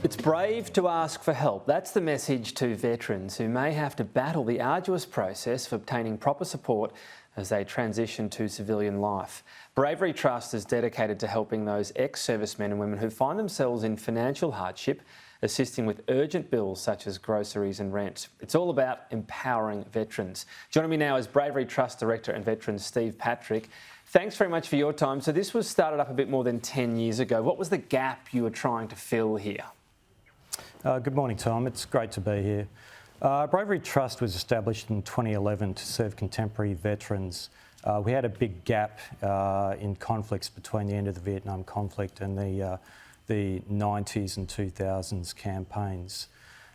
It's brave to ask for help. That's the message to veterans who may have to battle the arduous process of obtaining proper support as they transition to civilian life. Bravery Trust is dedicated to helping those ex-servicemen and women who find themselves in financial hardship, assisting with urgent bills such as groceries and rent. It's all about empowering veterans. Joining me now is Bravery Trust Director and Veteran Steve Patrick. Thanks very much for your time. So this was started up a bit more than 10 years ago. What was the gap you were trying to fill here? Good morning, Tom. It's great to be here. Bravery Trust was established in 2011 to serve contemporary veterans. We had a big gap in conflicts between the end of the Vietnam conflict and the 90s and 2000s campaigns.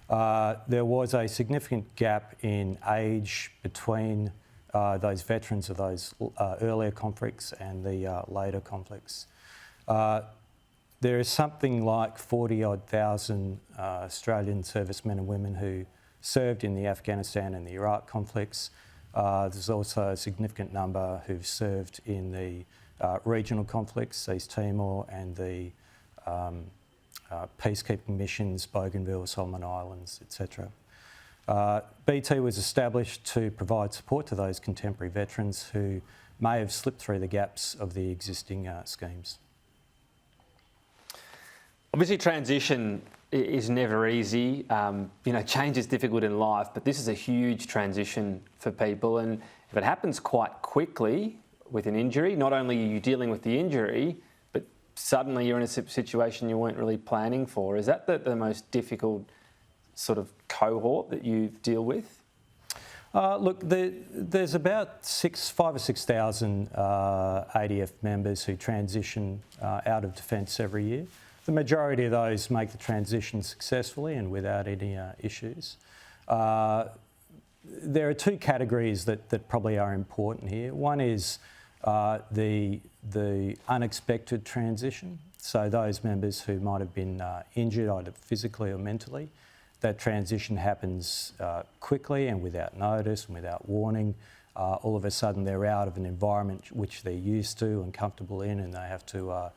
There was a significant gap in age between those veterans of those earlier conflicts and the later conflicts. There is something like 40-odd thousand Australian servicemen and women who served in the Afghanistan and the Iraq conflicts. There's also a significant number who've served in the regional conflicts, East Timor and the peacekeeping missions, Bougainville, Solomon Islands, etc. BT was established to provide support to those contemporary veterans who may have slipped through the gaps of the existing schemes. Obviously, transition is never easy. Change is difficult in life, but this is a huge transition for people. And if it happens quite quickly with an injury, not only are you dealing with the injury, but suddenly you're in a situation you weren't really planning for. Is that the most difficult sort of cohort that you deal with? Look, there's about 5,000 or 6,000 ADF members who transition out of defence every year. The majority of those make the transition successfully and without any issues. There are two categories that probably are important here. One is the unexpected transition, so those members who might have been injured either physically or mentally. That transition happens quickly and without notice and without warning. All of a sudden they're out of an environment which they're used to and comfortable in, and they have to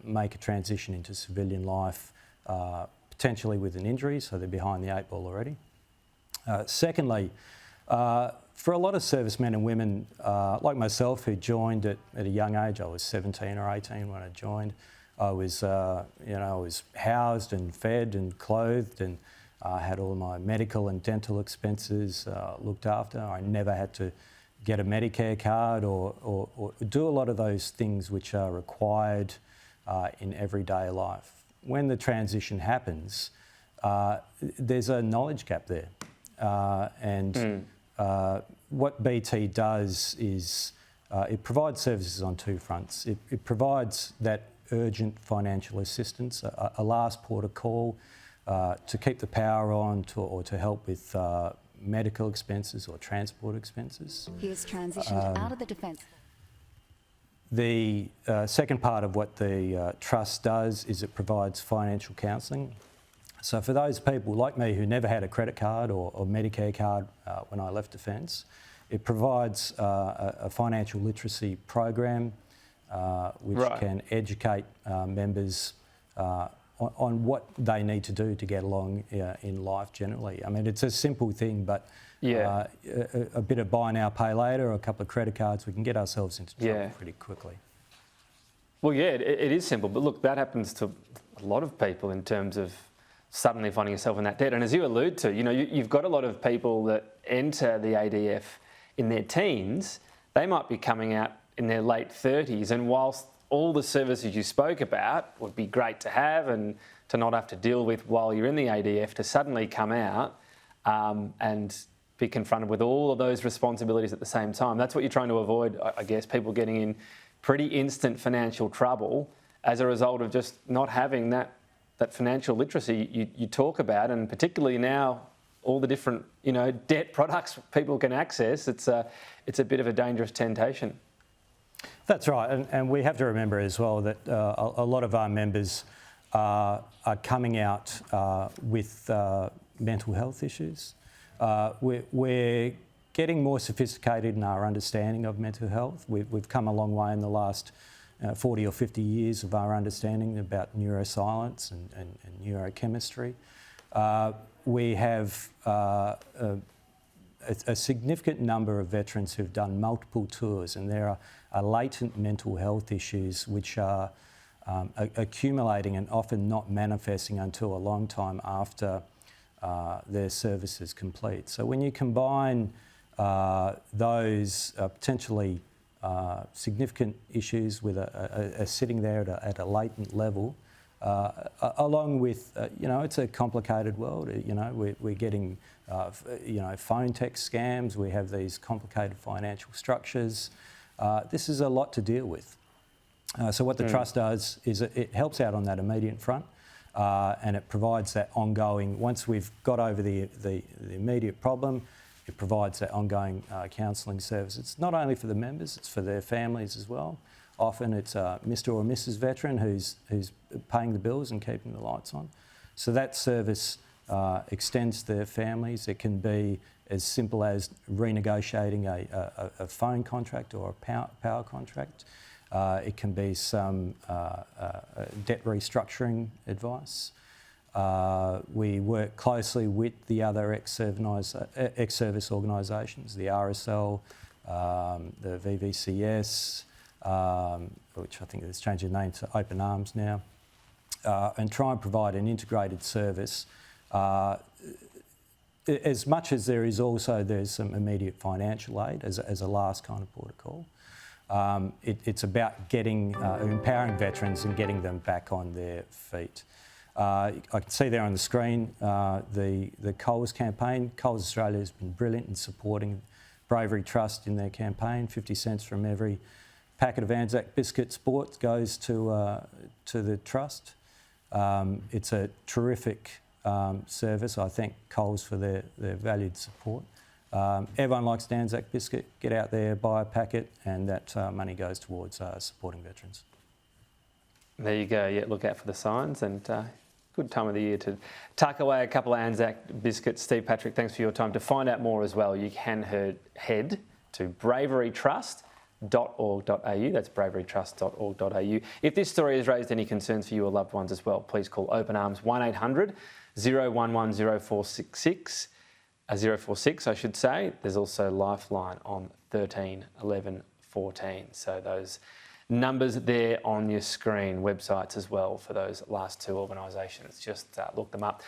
make a transition into civilian life, potentially with an injury, so they're behind the eight ball already. Secondly, for a lot of servicemen and women like myself who joined at a young age, I was 17 or 18 when I joined. I was, I was housed and fed and clothed, and I had all my medical and dental expenses looked after. I never had to get a Medicare card or do a lot of those things which are required in everyday life. When the transition happens, there's a knowledge gap there. What BT does is it provides services on two fronts. It provides that urgent financial assistance, a last port of call to keep the power on or to help with medical expenses or transport expenses. He has transitioned out of the defence. The second part of what the Trust does is it provides financial counselling. So for those people like me who never had a credit card or Medicare card when I left defence, it provides a financial literacy program which can educate members on what they need to do to get along in life generally. I mean, it's a simple thing, but a bit of buy now, pay later, or a couple of credit cards, we can get ourselves into trouble pretty quickly. Well, it is simple, but look, that happens to a lot of people in terms of suddenly finding yourself in that debt. And as you allude to, you've got a lot of people that enter the ADF in their teens. They might be coming out in their late 30s, and whilst all the services you spoke about would be great to have and to not have to deal with while you're in the ADF, to suddenly come out and be confronted with all of those responsibilities at the same time. That's what you're trying to avoid, I guess, people getting in pretty instant financial trouble as a result of just not having that financial literacy you talk about, and particularly now all the different debt products people can access. It's a bit of a dangerous temptation. That's right, and we have to remember as well that a lot of our members are coming out with mental health issues. We're getting more sophisticated in our understanding of mental health. We've come a long way in the last 40 or 50 years of our understanding about neuroscience and neurochemistry. We have a significant number of veterans who've done multiple tours, and there are latent mental health issues which are accumulating and often not manifesting until a long time after their service is complete. So when you combine those potentially significant issues with a sitting there at a latent level, along with, it's a complicated world. We're getting, phone text scams. We have these complicated financial structures. This is a lot to deal with. So what the Trust does is it helps out on that immediate front, and it provides that ongoing, once we've got over the immediate problem, it provides that ongoing counselling service. It's not only for the members, it's for their families as well. Often it's Mr or Mrs veteran who's paying the bills and keeping the lights on. So that service extends to their families. It can be as simple as renegotiating a phone contract or a power contract. It can be some debt restructuring advice. We work closely with the other ex-service organisations, the RSL, the VVCS, which I think has changed their name to Open Arms now, and try and provide an integrated service. As much as there's some immediate financial aid as a last kind of protocol. It's about empowering veterans and getting them back on their feet. I can see there on the screen the Coles campaign. Coles Australia has been brilliant in supporting Bravery Trust in their campaign. 50 cents from every packet of Anzac Biscuit Sport goes to the Trust. It's a terrific service. I thank Coles for their valued support. Everyone likes an Anzac Biscuit. Get out there, buy a packet, and that money goes towards supporting veterans. There you go. Yeah, look out for the signs, and good time of the year to tuck away a couple of Anzac biscuits. Steve Patrick, thanks for your time. To find out more as well, you can head to braverytrust.org.au. That's braverytrust.org.au. If this story has raised any concerns for you or loved ones as well, please call Open Arms 1800 011 0466. 046, I should say. There's also Lifeline on 13 11 14. So those numbers there on your screen, websites as well for those last two organisations. Just look them up.